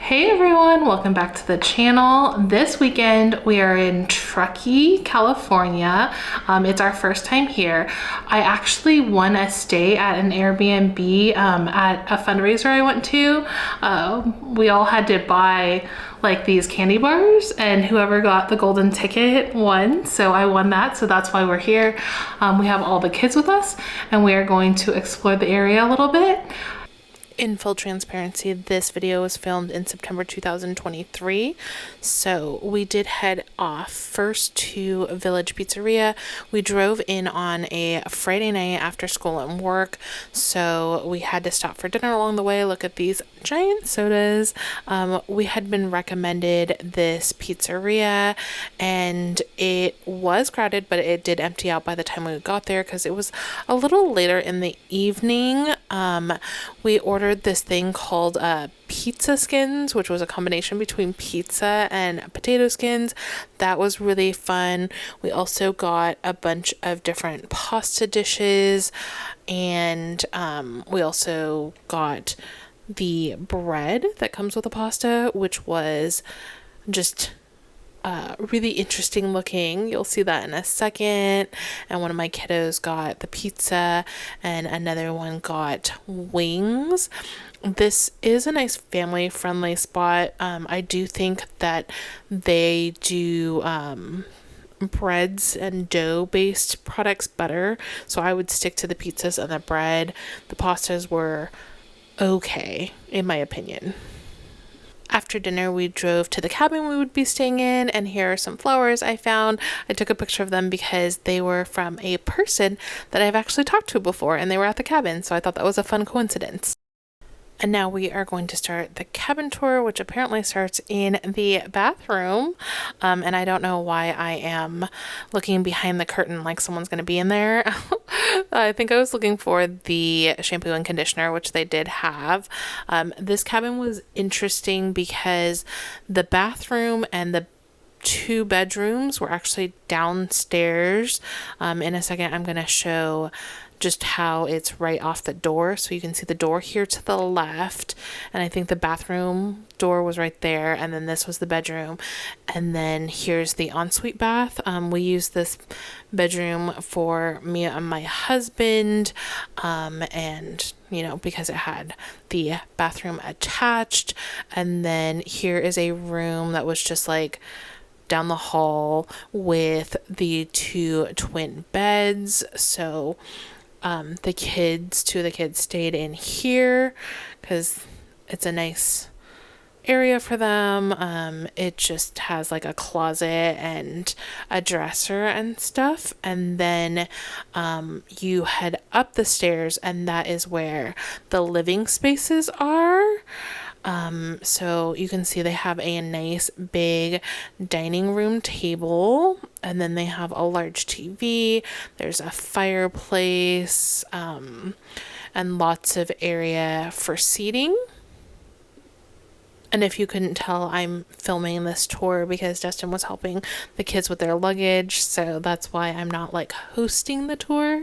Hey everyone, welcome back to the channel. This weekend we are in Truckee, California. It's our first time here. I actually won a stay at an Airbnb at a fundraiser I went to. We all had to buy like these candy bars, and whoever got the golden ticket won. So I won that, so that's why we're here. We have all the kids with us and we are going to explore the area a little bit. In full transparency, this video was filmed in September 2023, so we did head off first to Village Pizzeria. We drove in on a Friday night after school and work, so we had to stop for dinner along the way. Look at these giant sodas. We had been recommended this pizzeria, and it was crowded, but it did empty out by the time we got there because it was a little later in the evening. We ordered this thing called pizza skins, which was a combination between pizza and potato skins. That was really fun. We also got a bunch of different pasta dishes, and we also got the bread that comes with the pasta, which was just really interesting looking. You'll see that in a second. And one of my kiddos got the pizza and another one got wings. This is a nice family friendly spot. I do think that they do breads and dough based products better, so I would stick to the pizzas and the bread. The pastas were okay in my opinion. After dinner, we drove to the cabin we would be staying in, and here are some flowers I found. I took a picture of them because they were from a person that I've actually talked to before, and they were at the cabin, so I thought that was a fun coincidence. And now we are going to start the cabin tour, which apparently starts in the bathroom. And I don't know why I am looking behind the curtain like someone's going to be in there. I think I was looking for the shampoo and conditioner, which they did have. This cabin was interesting because the bathroom and the two bedrooms were actually downstairs. In a second, I'm going to show just how it's right off the door. So you can see the door here to the left, and I think the bathroom door was right there, and then this was the bedroom, and then here's the ensuite bath. We used this bedroom for me and my husband, and you know, because it had the bathroom attached. And then here is a room that was just like down the hall with the two twin beds. So two of the kids stayed in here because it's a nice area for them. It just has like a closet and a dresser and stuff. And then you head up the stairs, and that is where the living spaces are. So you can see they have a nice big dining room table, and then they have a large TV. There's a fireplace, and lots of area for seating. And if you couldn't tell, I'm filming this tour because Dustin was helping the kids with their luggage, so that's why I'm not like hosting the tour.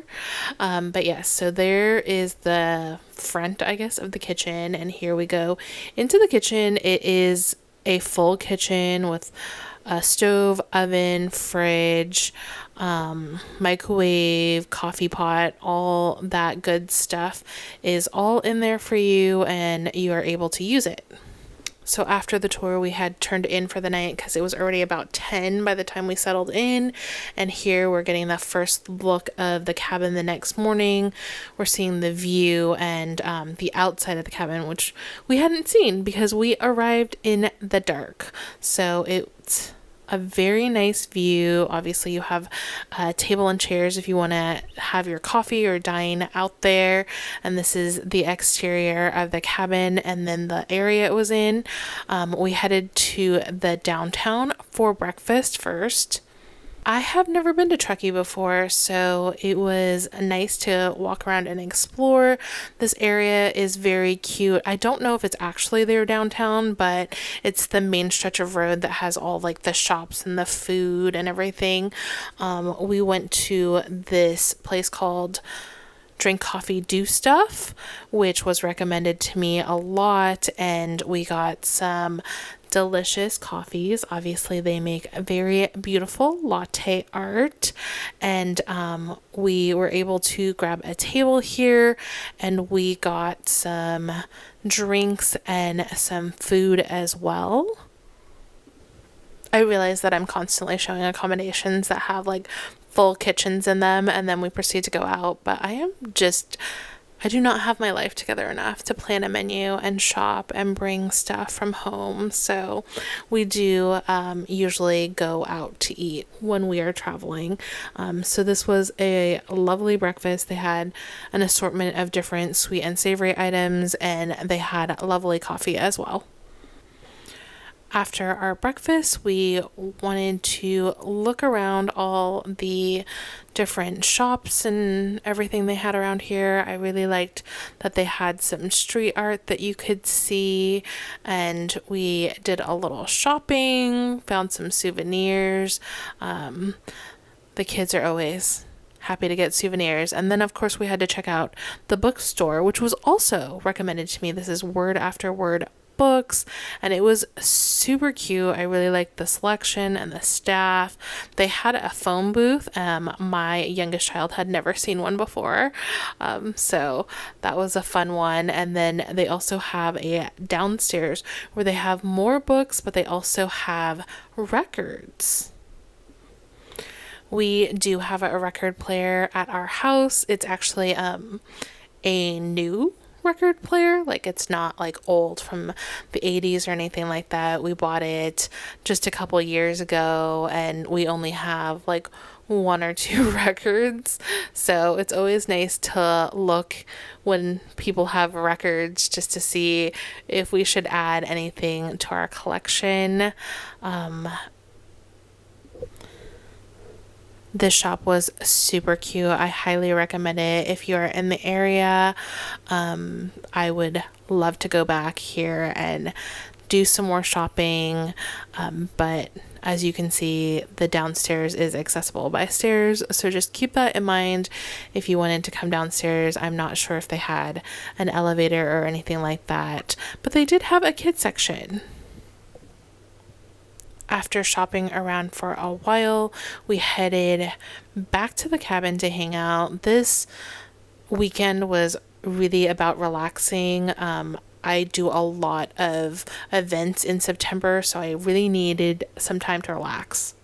But yes, so there is the front, I guess, of the kitchen, and here we go into the kitchen. It is a full kitchen with a stove, oven, fridge, microwave, coffee pot. All that good stuff is all in there for you, and you are able to use it. So after the tour, we had turned in for the night because it was already about 10 by the time we settled in. And here we're getting the first look of the cabin the next morning. We're seeing the view and the outside of the cabin, which we hadn't seen because we arrived in the dark. So it's a very nice view. Obviously, you have a table and chairs if you want to have your coffee or dine out there. And this is the exterior of the cabin, and then the area it was in. We headed to the downtown for breakfast first. I have never been to Truckee before, so it was nice to walk around and explore. This area is very cute. I don't know if it's actually their downtown, but it's the main stretch of road that has all like the shops and the food and everything. We went to this place called drink coffee, do stuff, which was recommended to me a lot. And we got some delicious coffees. Obviously, they make a very beautiful latte art. And we were able to grab a table here, and we got some drinks and some food as well. I realize that I'm constantly showing accommodations that have like full kitchens in them, and then we proceed to go out, but I do not have my life together enough to plan a menu and shop and bring stuff from home. So we do usually go out to eat when we are traveling. So this was a lovely breakfast. They had an assortment of different sweet and savory items, and they had lovely coffee as well. After our breakfast, we wanted to look around all the different shops and everything they had around here. I really liked that they had some street art that you could see, and we did a little shopping, found some souvenirs. The kids are always happy to get souvenirs. And then, of course, we had to check out the bookstore, which was also recommended to me. This is Word After Word books, and it was super cute. I really liked the selection and the staff. They had a phone booth. My youngest child had never seen one before, so that was a fun one. And then they also have a downstairs where they have more books, but they also have records. We do have a record player at our house. It's actually a new record player. Like, it's not like old from the 80s or anything like that. We bought it just a couple years ago, and we only have like one or two records. So it's always nice to look when people have records just to see if we should add anything to our collection. This shop was super cute. I highly recommend it if you're in the area. I would love to go back here and do some more shopping. But as you can see, the downstairs is accessible by stairs. So just keep that in mind if you wanted to come downstairs. I'm not sure if they had an elevator or anything like that, but they did have a kids section. After shopping around for a while, we headed back to the cabin to hang out. This weekend was really about relaxing. I do a lot of events in September, so I really needed some time to relax.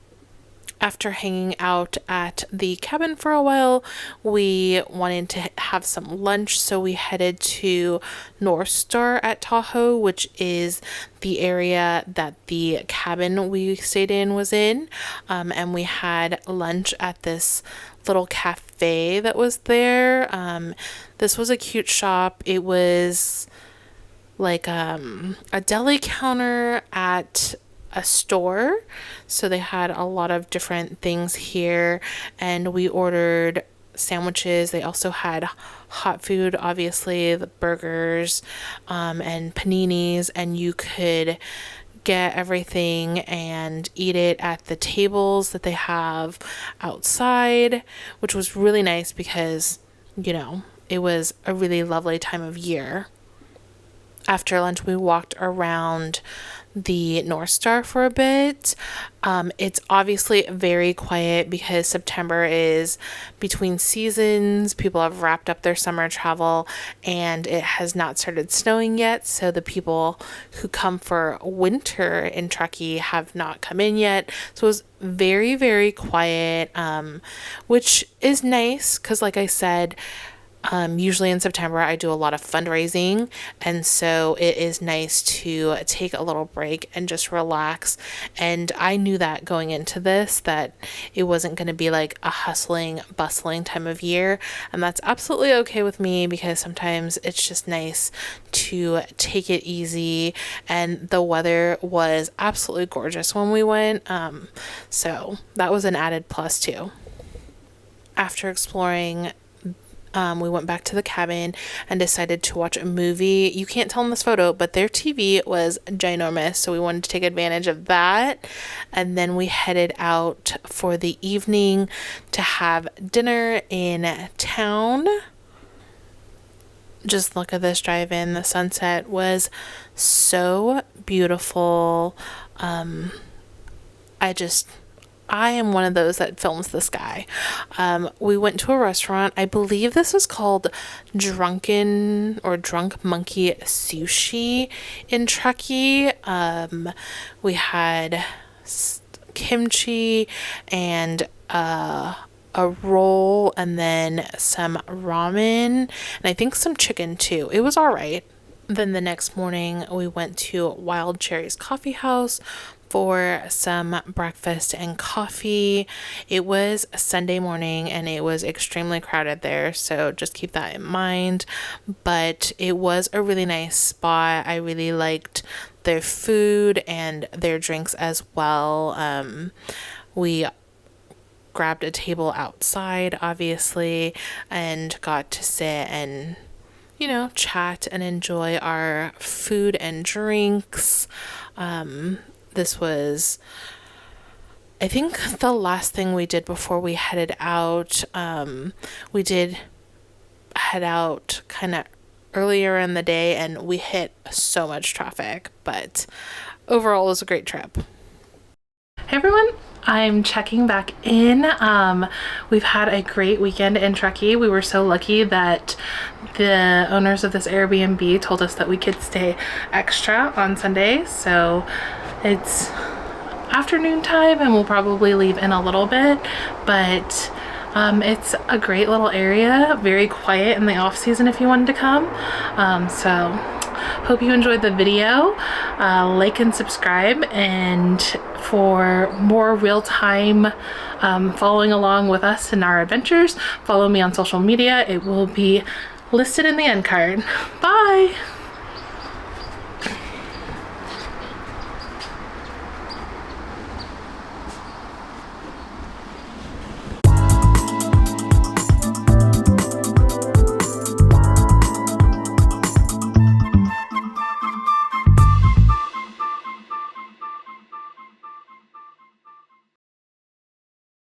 After hanging out at the cabin for a while, we wanted to have some lunch, so we headed to Northstar at Tahoe, which is the area that the cabin we stayed in was in. And we had lunch at this little cafe that was there. This was a cute shop. It was like a deli counter at a store, so they had a lot of different things here, and we ordered sandwiches. They also had hot food, obviously, the burgers, and paninis, and you could get everything and eat it at the tables that they have outside, which was really nice because, you know, it was a really lovely time of year. After lunch, we walked around the Northstar for a bit. It's obviously very quiet because September is between seasons. People have wrapped up their summer travel, and it has not started snowing yet. So the people who come for winter in Truckee have not come in yet. So it was very, very quiet, which is nice because, like I said, usually in September, I do a lot of fundraising, and so it is nice to take a little break and just relax. And I knew that going into this, that it wasn't going to be like a hustling, bustling time of year, and that's absolutely okay with me because sometimes it's just nice to take it easy. And the weather was absolutely gorgeous when we went, so that was an added plus too. After exploring, we went back to the cabin and decided to watch a movie. You can't tell in this photo, but their TV was ginormous, so we wanted to take advantage of that. And then we headed out for the evening to have dinner in town. Just look at this drive-in. The sunset was so beautiful. I am one of those that films the sky. We went to a restaurant. I believe this was called Drunk Monkey Sushi in Truckee. We had kimchi and a roll and then some ramen and I think some chicken too. It was all right. Then the next morning we went to Wild Cherry's Coffee House for some breakfast and coffee. It was a Sunday morning and it was extremely crowded there, so just keep that in mind. But it was a really nice spot. I really liked their food and their drinks as well. We grabbed a table outside, obviously, and got to sit and, chat and enjoy our food and drinks. This was, I think, the last thing we did before we headed out. We did head out kind of earlier in the day and we hit so much traffic, but overall it was a great trip. Hey everyone, I'm checking back in. We've had a great weekend in Truckee. We were so lucky that the owners of this Airbnb told us that we could stay extra on Sunday. So it's afternoon time and we'll probably leave in a little bit, but it's a great little area, very quiet in the off season if you wanted to come. So hope you enjoyed the video. Like and subscribe, and for more real-time following along with us in our adventures, follow me on social media. It will be listed in the end card. Bye!